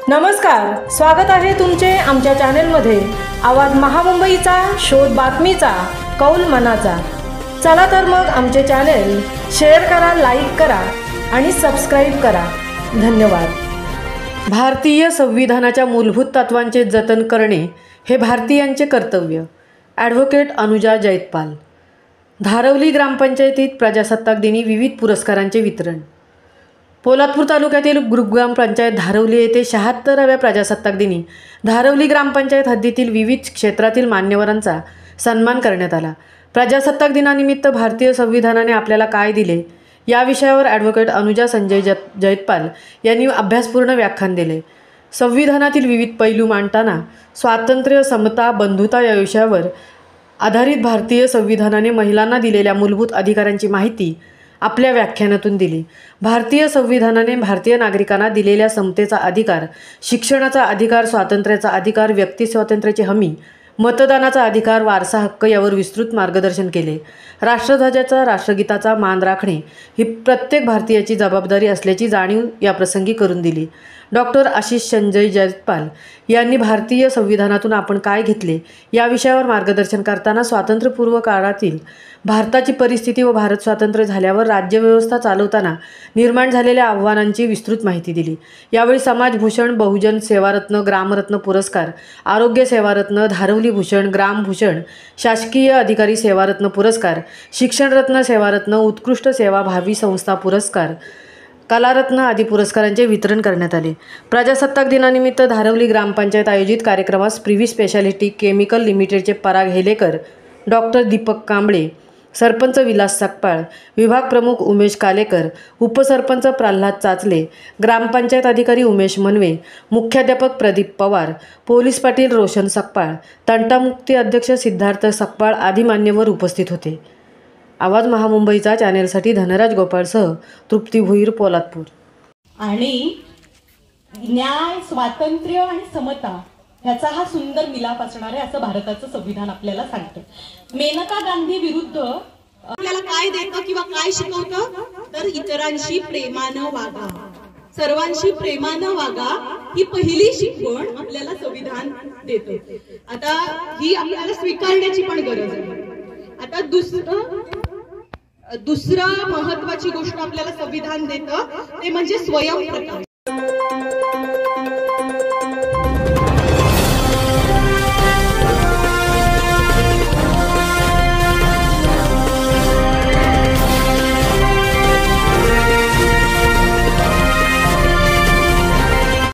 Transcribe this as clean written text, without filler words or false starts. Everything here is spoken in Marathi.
नमस्कार, स्वागत आहे तुमचे आमच्या चॅनेलमध्ये। आवाज महामुंबईचा, शोध बातमीचा, कौल मनाचा। चला तर मग आमचे चॅनेल शेअर करा, लाईक करा आणि सबस्क्राइब करा। धन्यवाद। भारतीय संविधानाच्या मूलभूत तत्वांचे जतन करणे हे भारतीयांचे कर्तव्य। ॲडव्होकेट अनुजा जैतपाल। धारवली ग्रामपंचायतीत प्रजासत्ताक दिनी विविध पुरस्कारांचे वितरण। पोलादपूर तालुक्यातील ग्रुपग्राम पंचायत धारवली येथे 76व्या प्रजासत्ताक दिनी धारवली ग्रामपंचायत हद्दीतील विविध क्षेत्रातील मान्यवरांचा सन्मान करण्यात आला। प्रजासत्ताक दिनानिमित्त भारतीय संविधानाने आपल्याला काय दिले या विषयावर ॲडव्होकेट अनुजा संजय जैतपाल यांनी अभ्यासपूर्ण व्याख्यान दिले। संविधानातील विविध पैलू मांडताना स्वातंत्र्य, समता, बंधुता या विषयावर आधारित भारतीय संविधानाने महिलांना दिलेल्या मूलभूत अधिकारांची माहिती आपल्या व्याख्यानातून दिली। भारतीय संविधानाने भारतीय नागरिकांना दिलेल्या समतेचा अधिकार, शिक्षणाचा अधिकार, स्वातंत्र्याचा अधिकार, व्यक्ती स्वातंत्र्याची हमी, मतदानाचा अधिकार, वारसा हक्क यावर विस्तृत मार्गदर्शन केले। राष्ट्रध्वजाचा, राष्ट्रगीताचा मान राखणे ही प्रत्येक भारतीयाची जबाबदारी असल्याची जाणीव या प्रसंगी करून दिली। डॉक्टर आशिष संजय जैतपाल यांनी भारतीय संविधानातून आपण काय घेतले या विषयावर मार्गदर्शन करताना स्वातंत्र्यपूर्व काळातील भारताची परिस्थिती व भारत स्वातंत्र्य झाल्यावर राज्यव्यवस्था चालवताना निर्माण झालेल्या आव्हानांची विस्तृत माहिती दिली। यावेळी समाजभूषण, बहुजन सेवारत्न, ग्रामरत्न पुरस्कार, आरोग्य सेवारत्न, धारवली भूषण, ग्रामभूषण, शासकीय अधिकारी सेवारत्न पुरस्कार, शिक्षणरत्न सेवारत्न, उत्कृष्ट सेवाभावी संस्था पुरस्कार, कलारत्न आदी पुरस्कारांचे वितरण करण्यात आले। प्रजासत्ताक दिनानिमित्त धारवली ग्रामपंचायत आयोजित कार्यक्रमास प्रिव्ही स्पेशालिटी केमिकल लिमिटेडचे पराग हेलेकर, डॉक्टर दीपक कांबळे, सरपंच विलास सकपाळ, विभाग प्रमुख उमेश कालेकर, उपसरपंच प्रल्हाद चाचले, ग्रामपंचायत अधिकारी उमेश मनवे, मुख्याध्यापक प्रदीप पवार, पोलीस पाटील रोशन सकपाळ, तंटामुक्ती अध्यक्ष सिद्धार्थ सकपाळ आदी मान्यवर उपस्थित होते। आवाज महामुंबईचा चॅनेलसाठी धनराज गोपाळसह तृप्ती भुईर, पोलादपूर। आणि न्याय, स्वातंत्र्य आणि समता याचा हा सुंदर मिलाप असणार आहे असं भारताचं संविधान आपल्याला सांगतं। मेनका गांधी विरुद्ध आपल्याला काय देतं किंवा काय शिकवतं तर इतरांशी प्रेमानं वागा, सर्वांशी प्रेमानं वागा ही पहिली शिकवण आपल्याला संविधान देतं। आता ही आपल्याला स्वीकारण्याची पण गरज आहे। आता दुसरं महत्वाची गोष्ट आपल्याला संविधान देतं ते म्हणजे स्वयंप्रकाश।